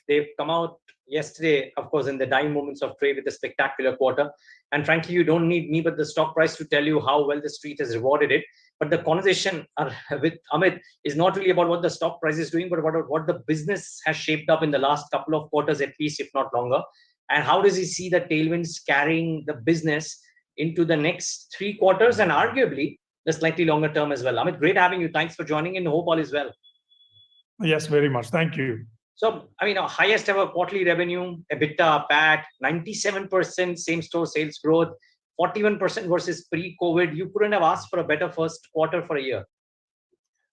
They've come out yesterday, of course, in the dying moments of trade with a spectacular quarter. And frankly, you don't need me but the stock price to tell you how well the street has rewarded it. But the conversation with Amit is not really about what the stock price is doing, but about what the business has shaped up in the last couple of quarters, at least, if not longer. And how does he see the tailwinds carrying the business into the next 3 quarters and arguably the slightly longer term as well? Amit, great having you. Thanks for joining in. Hope all is well. Yes, very much. Thank you. So, I mean, our highest ever quarterly revenue, EBITDA, PAT, 97% same store sales growth, 41% versus pre-COVID. You couldn't have asked for a better first quarter for a year.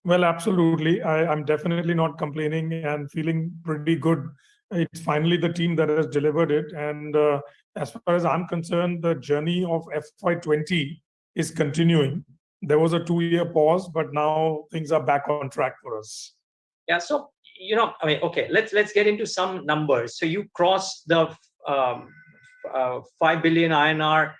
Well, absolutely. I'm definitely not complaining and feeling pretty good. It's finally the team that has delivered it. And as far as I'm concerned, the journey of FY20 is continuing. There was a 2-year pause, but now things are back on track for us. Yeah. So, I mean, okay, let's get into some numbers. So you crossed the 5 billion INR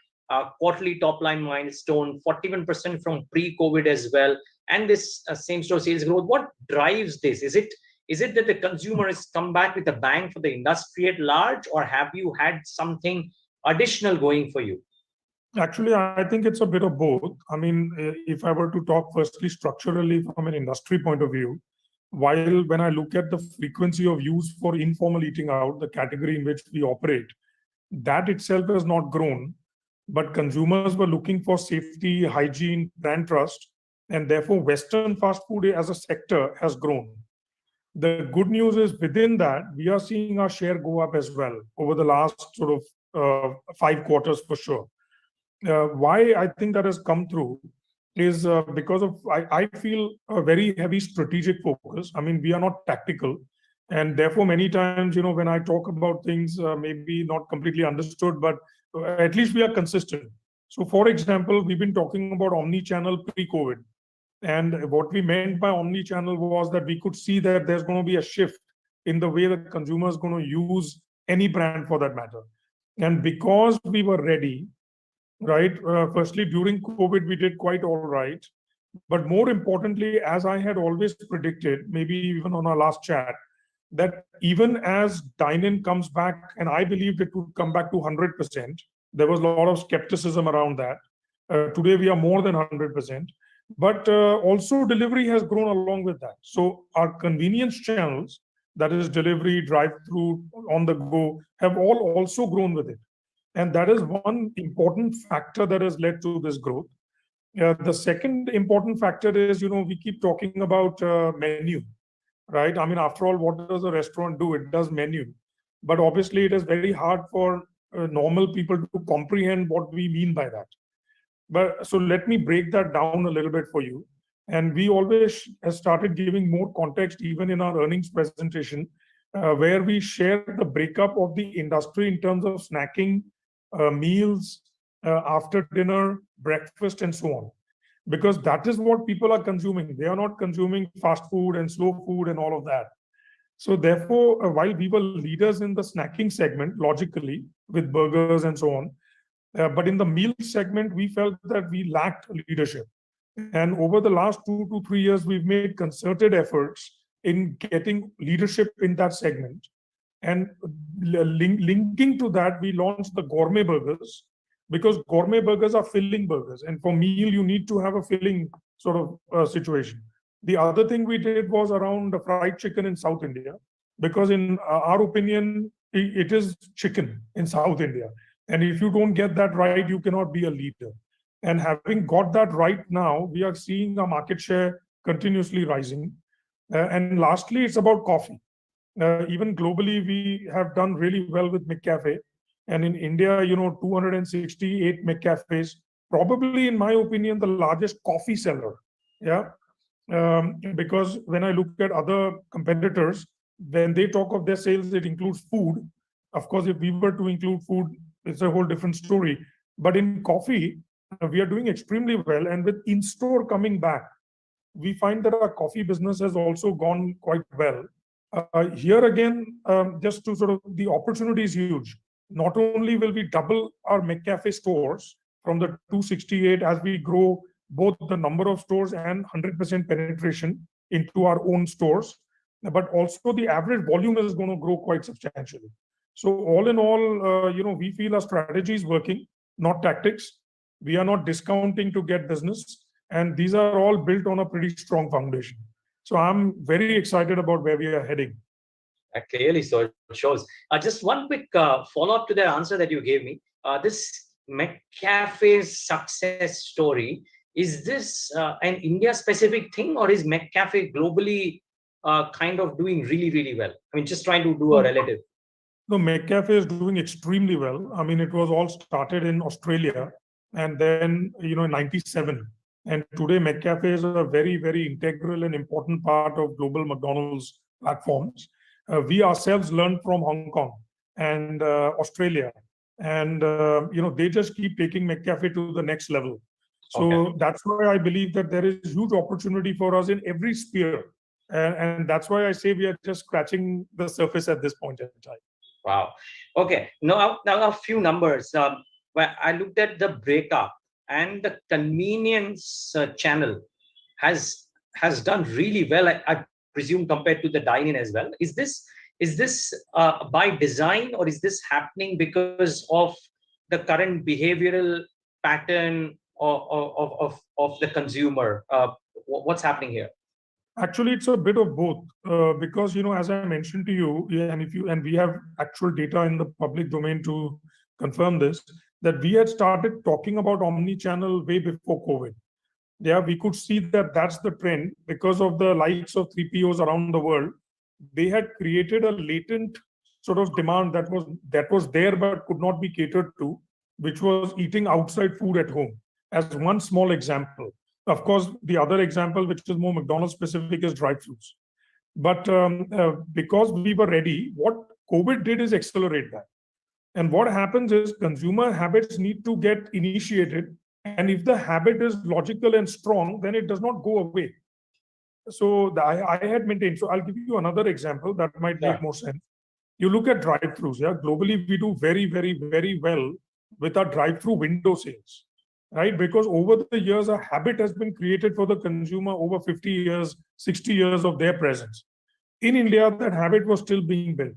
quarterly top line milestone, 41% from pre-COVID as well. And this same-store sales growth, what drives this? Is it that the consumer has come back with a bang for the industry at large, or have you had something additional going for you? Actually, I think it's a bit of both. I mean, if I were to talk firstly structurally from an industry point of view, while when I look at the frequency of use for informal eating out, the category in which we operate, that itself has not grown, but consumers were looking for safety, hygiene, brand trust, and therefore Western fast food as a sector has grown. The good news is within that, we are seeing our share go up as well over the last sort of 5 quarters for sure. Why I think that has come through is because of, I feel, a very heavy strategic focus. I mean, we are not tactical. And therefore, many times, when I talk about things, maybe not completely understood, but at least we are consistent. So, for example, we've been talking about omni-channel pre-COVID. And what we meant by omni-channel was that we could see that there's going to be a shift in the way the consumer is going to use any brand for that matter. And because we were ready, right, firstly, during COVID, we did quite all right. But more importantly, as I had always predicted, maybe even on our last chat, that even as dine-in comes back, and I believed it would come back to 100%, there was a lot of skepticism around that. Today, we are more than 100%. But also delivery has grown along with that. So our convenience channels, that is delivery, drive-through, on the go, have all also grown with it. And that is one important factor that has led to this growth. The second important factor is, we keep talking about menu, right? I mean, after all, what does a restaurant do? It does menu. But obviously, it is very hard for normal people to comprehend what we mean by that. But so let me break that down a little bit for you. And we always have started giving more context, even in our earnings presentation, where we share the breakup of the industry in terms of snacking, meals, after dinner, breakfast, and so on. Because that is what people are consuming. They are not consuming fast food and slow food and all of that. So therefore, while we were leaders in the snacking segment, logically, with burgers and so on, but in the meal segment, we felt that we lacked leadership. And over the last 2 to 3 years, we've made concerted efforts in getting leadership in that segment. And linking to that, we launched the gourmet burgers, because gourmet burgers are filling burgers. And for meal, you need to have a filling sort of situation. The other thing we did was around the fried chicken in South India, because in our opinion, it is chicken in South India. And if you don't get that right, you cannot be a leader. And having got that right now, we are seeing our market share continuously rising. And lastly, it's about coffee. Even globally, we have done really well with McCafe. And in India, 268 McCafes, probably, in my opinion, the largest coffee seller. Yeah. Because when I look at other competitors, when they talk of their sales, it includes food. Of course, if we were to include food, it's a whole different story. But in coffee, we are doing extremely well. And with in-store coming back, we find that our coffee business has also gone quite well. Here again, just to sort of, the opportunity is huge. Not only will we double our McCafe stores from the 268 as we grow both the number of stores and 100% penetration into our own stores, but also the average volume is going to grow quite substantially. So all in all, we feel our strategy is working, not tactics. We are not discounting to get business, and these are all built on a pretty strong foundation. So I'm very excited about where we are heading. Clearly, so it shows. Just one quick follow up to the answer that you gave me. This McCafe's success story, is this an India specific thing, or is McCafe globally kind of doing really, really well? I mean, just trying to do a relative. No, McCafe is doing extremely well. I mean, it was all started in Australia, and then in '97. And today, McCafe is a very, very integral and important part of global McDonald's platforms. We ourselves learned from Hong Kong and Australia, and they just keep taking McCafe to the next level. So that's why I believe that there is huge opportunity for us in every sphere, and that's why I say we are just scratching the surface at this point in time. Wow. Okay. Now a few numbers. Where I looked at the breakup, and the convenience channel has done really well. I presume compared to the dine-in as well. Is this by design, or is this happening because of the current behavioral pattern of the consumer? What's happening here? Actually, it's a bit of both, because as I mentioned to you, yeah, and we have actual data in the public domain to confirm this, that we had started talking about omni-channel way before COVID. Yeah, we could see that that's the trend because of the likes of 3POs around the world. They had created a latent sort of demand that was there but could not be catered to, which was eating outside food at home, as one small example. Of course, the other example, which is more McDonald's specific, is drive-thrus. But because we were ready, what COVID did is accelerate that. And what happens is consumer habits need to get initiated. And if the habit is logical and strong, then it does not go away. So I had maintained. So I'll give you another example that might make more sense. You look at drive-thrus. Yeah, globally we do very, very, very well with our drive-through window sales, right? Because over the years, a habit has been created for the consumer over 50 years, 60 years of their presence. In India, that habit was still being built.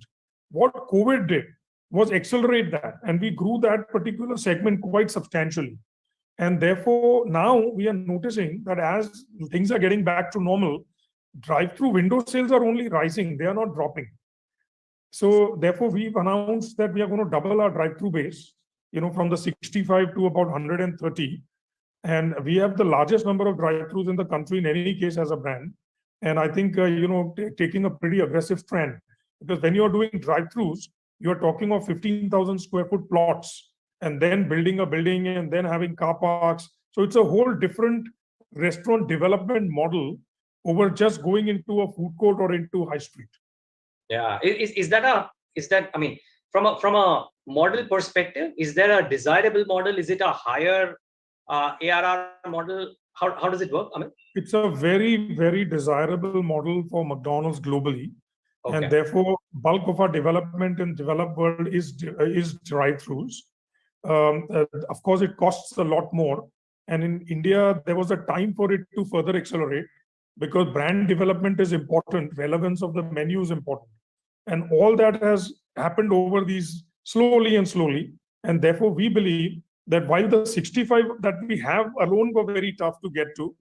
What COVID did was accelerate that, and we grew that particular segment quite substantially. And therefore, now we are noticing that as things are getting back to normal, drive-through window sales are only rising, they are not dropping. So therefore, we've announced that we are going to double our drive-through base, from the 65 to about 130. And we have the largest number of drive-throughs in the country in any case as a brand. And I think, taking a pretty aggressive trend, because when you're doing drive-throughs, you're talking of 15,000 square foot plots, and then building a building and then having car parks. So it's a whole different restaurant development model over just going into a food court or into high street. Yeah. I mean, from a model perspective, is there a desirable model? Is it a higher ARR model? How does it work? I mean, it's a very, very desirable model for McDonald's globally. And therefore, bulk of our development in developed world is drive-throughs. Of course, it costs a lot more. And in India, there was a time for it to further accelerate because brand development is important. Relevance of the menu is important. And all that has happened over these slowly and slowly. And therefore, we believe that while the 65 that we have alone were very tough to get to,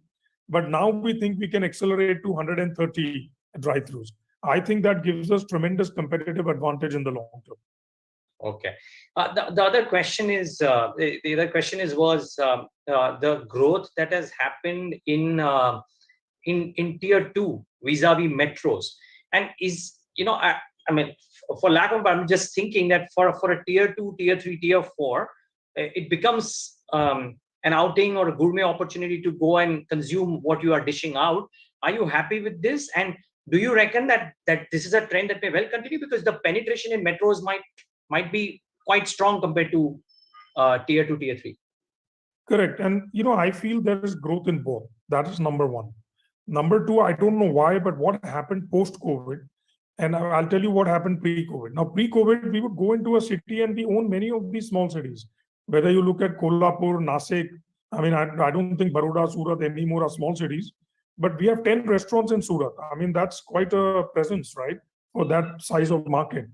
but now we think we can accelerate to 130 drive-throughs. I think that gives us tremendous competitive advantage in the long term. Okay. The other question is was the growth that has happened in tier 2 vis-a-vis metros, and is I mean, for lack of, I'm just thinking that for a tier 2, tier 3, tier 4, it becomes an outing or a gourmet opportunity to go and consume what you are dishing out. Are you happy with this? And do you reckon that this is a trend that may well continue, because the penetration in metros might be quite strong compared to tier 2, tier 3? Correct. And, I feel there is growth in both. That is number one. Number two, I don't know why, but what happened post-COVID, and I'll tell you what happened pre-COVID. Now, pre-COVID, we would go into a city and we own many of these small cities. Whether you look at Kolhapur, Nasik, I mean, I don't think Baroda, Surat anymore are small cities. but we have 10 restaurants in Surat. I mean, that's quite a presence, right, for that size of market.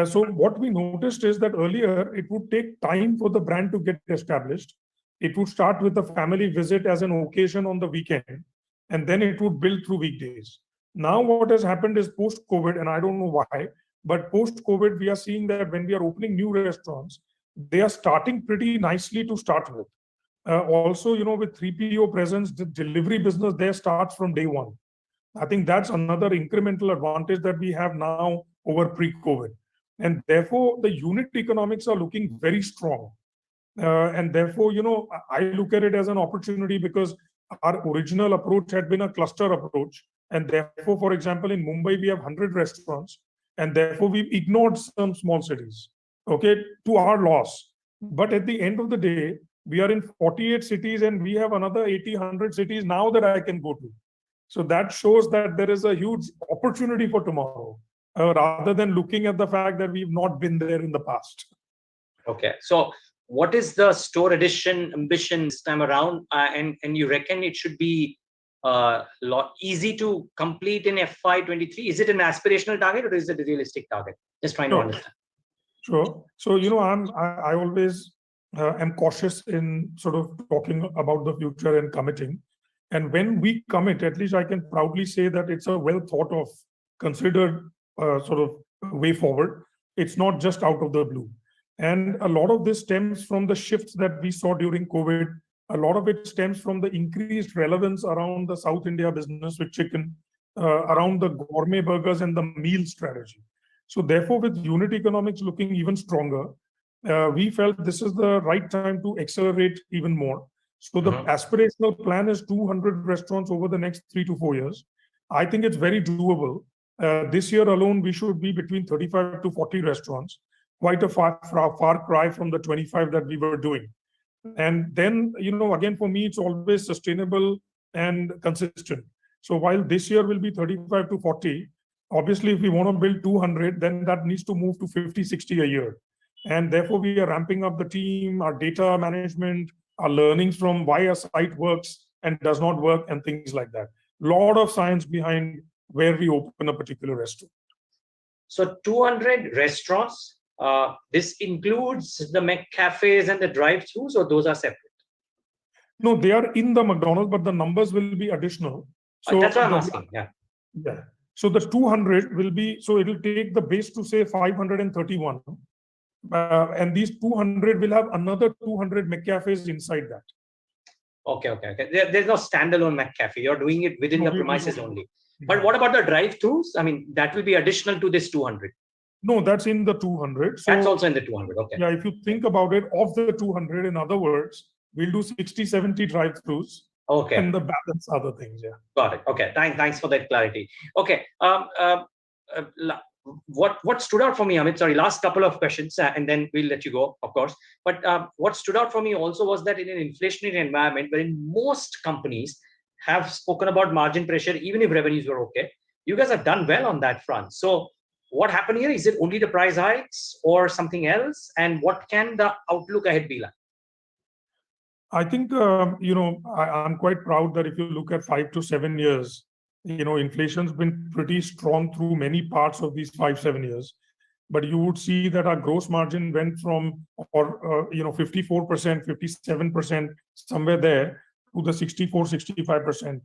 So what we noticed is that earlier it would take time for the brand to get established. It would start with a family visit as an occasion on the weekend, and then it would build through weekdays. Now what has happened is post-COVID, and I don't know why, but post-COVID, we are seeing that when we are opening new restaurants, they are starting pretty nicely to start with. Also, with 3PO presence, the delivery business there starts from day one. I think that's another incremental advantage that we have now over pre-COVID. And therefore, the unit economics are looking very strong. And therefore, I look at it as an opportunity because our original approach had been a cluster approach. And therefore, for example, in Mumbai, we have 100 restaurants. And therefore, we've ignored some small cities, okay, to our loss. But at the end of the day, we are in 48 cities and we have another 80, 100 cities now that I can go to. So that shows that there is a huge opportunity for tomorrow, rather than looking at the fact that we've not been there in the past. Okay. So what is the store addition ambition this time around? And you reckon it should be easy to complete in FY23? Is it an aspirational target or is it a realistic target? Just trying to understand. Sure. So, I always am cautious in sort of talking about the future and committing. And when we commit, at least I can proudly say that it's a well thought of, considered sort of way forward. It's not just out of the blue. And a lot of this stems from the shifts that we saw during COVID. A lot of it stems from the increased relevance around the South India business with chicken, around the gourmet burgers and the meal strategy. So therefore, with unit economics looking even stronger, we felt this is the right time to accelerate even more. So the aspirational plan is 200 restaurants over the next 3 to 4 years. I think it's very doable. This year alone, we should be between 35 to 40 restaurants, quite a far cry from the 25 that we were doing. And then, again, for me, it's always sustainable and consistent. So while this year will be 35 to 40, obviously, if we want to build 200, then that needs to move to 50, 60 a year. And therefore, we are ramping up the team, our data management, our learnings from why a site works and does not work, and things like that. A lot of science behind where we open a particular restaurant. So 200 restaurants, this includes the McCafes and the drive-thrus, or those are separate? No, they are in the McDonald's, but the numbers will be additional. So that's what I'm asking. Yeah. So the 200 will be, so it will take the base to say 531. And these 200 will have another 200 McCafes inside that. Okay. There's no standalone McCafe. You're doing it within the premises only. But what about the drive-thrus? I mean, that will be additional to this 200. No, that's in the 200. So, that's also in the 200. Okay. Yeah, if you think about it, of the 200, in other words, we'll do 60, 70 drive-thrus. Okay. And the balance other things. Yeah. Got it. Okay. Thanks for that clarity. Okay. What stood out for me, Amit, sorry, last couple of questions, and then we'll let you go, of course. But what stood out for me also was that in an inflationary environment wherein most companies have spoken about margin pressure, even if revenues were okay, you guys have done well on that front. So what happened here? Is it only the price hikes or something else? And what can the outlook ahead be like? I think, I'm quite proud that if you look at 5 to 7 years, inflation's been pretty strong through many parts of these 5-7 years. But you would see that our gross margin went from 54%, 57%, somewhere there, to the 64-65%.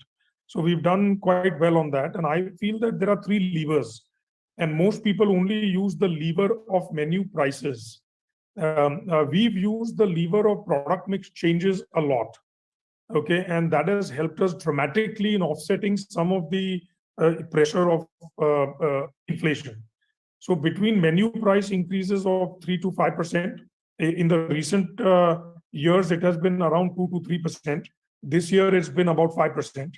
So we've done quite well on that. And I feel that there are 3 levers. And most people only use the lever of menu prices. We've used the lever of product mix changes a lot. Okay, and that has helped us dramatically in offsetting some of the pressure of inflation. So between menu price increases of 3 to 5%, in the recent years, it has been around 2 to 3%. This year, it's been about 5%.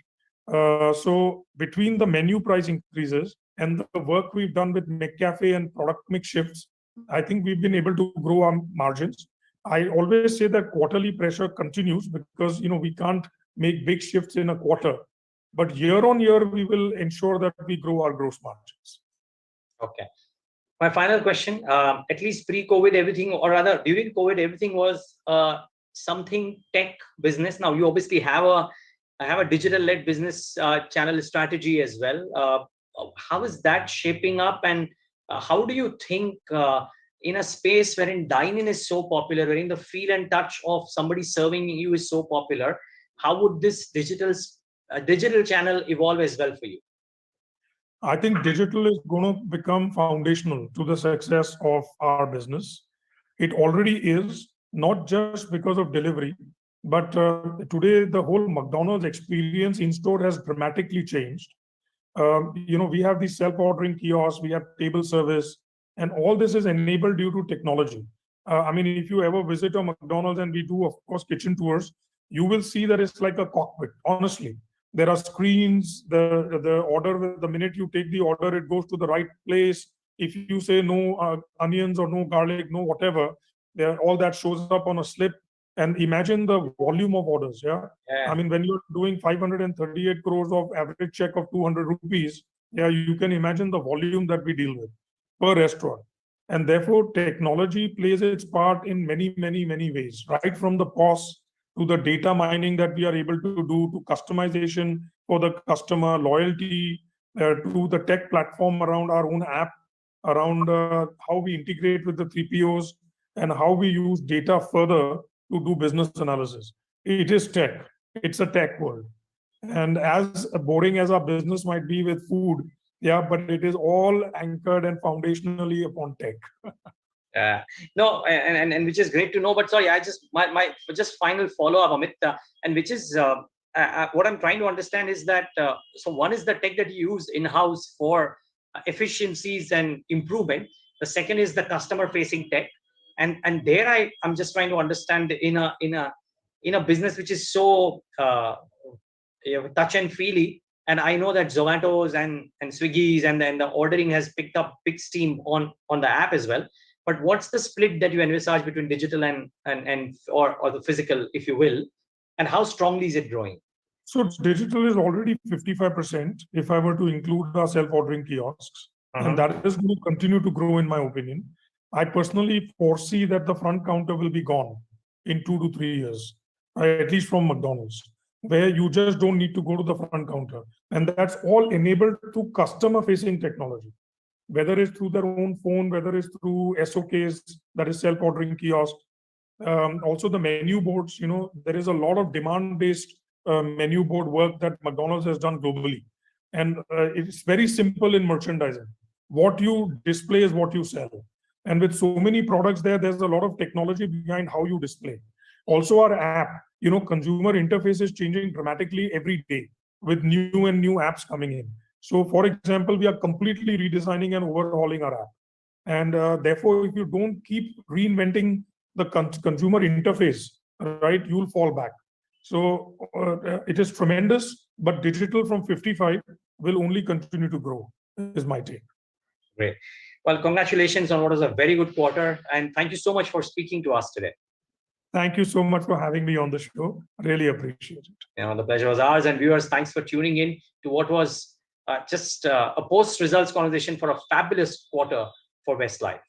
So between the menu price increases and the work we've done with McCafe and product mix shifts, I think we've been able to grow our margins. I always say that quarterly pressure continues because we can't make big shifts in a quarter, but year on year we will ensure that we grow our gross margins. Okay. My final question: at least pre-COVID, everything, or rather during COVID, everything was something tech business. Now you obviously have a I have a digital-led business channel strategy as well. How is that shaping up, and how do you think in a space wherein dine-in is so popular, wherein the feel and touch of somebody serving you is so popular, how would this digital channel evolve as well for you? I think digital is going to become foundational to the success of our business. It already is, not just because of delivery, but today the whole McDonald's experience in store has dramatically changed. We have these self-ordering kiosks, we have table service, and all this is enabled due to technology. I mean, if you ever visit a McDonald's, and we do, of course, kitchen tours, you will see that it's like a cockpit, honestly. There are screens, the order, the minute you take the order, it goes to the right place. If you say no onions or no garlic, no whatever, all that shows up on a slip. And imagine the volume of orders. Yeah. I mean, when you're doing 538 crores of average check of 200 rupees, yeah, you can imagine the volume that we deal with per restaurant. And therefore, technology plays its part in many, many, many ways, right from the POS to the data mining that we are able to do, to customization for the customer, loyalty, to the tech platform around our own app, around how we integrate with the 3POs, and how we use data further to do business analysis. It is tech. It's a tech world. And as boring as our business might be with food, yeah, but it is all anchored and foundationally upon tech. No, and which is great to know. But sorry, I just my just final follow up, Amit, and which is what I'm trying to understand is that so one is the tech that you use in house for efficiencies and improvement. The second is the customer facing tech, and there I'm just trying to understand in a business which is so touch and feely. And I know that Zomato's and Swiggy's and then the ordering has picked up big steam on the app as well. But what's the split that you envisage between digital and or the physical, if you will, and how strongly is it growing? So digital is already 55% if I were to include our self-ordering kiosks. And that is going to continue to grow, in my opinion. I personally foresee that the front counter will be gone in 2 to 3 years, at least from McDonald's, where you just don't need to go to the front counter. And that's all enabled through customer-facing technology, whether it's through their own phone, whether it's through SOKs, that is self-ordering kiosk. Also the menu boards, there is a lot of demand-based menu board work that McDonald's has done globally. And it's very simple in merchandising. What you display is what you sell. And with so many products there's a lot of technology behind how you display. Also our app, consumer interface is changing dramatically every day with new apps coming in. So for example, we are completely redesigning and overhauling our app. And therefore, if you don't keep reinventing the consumer interface, right, you'll fall back. So it is tremendous, but digital from 55 will only continue to grow, is my take. Great. Well, congratulations on what was a very good quarter. And thank you so much for speaking to us today. Thank you so much for having me on the show. Really appreciate it. The pleasure was ours. And viewers, thanks for tuning in to what was just a post-results conversation for a fabulous quarter for Westlife.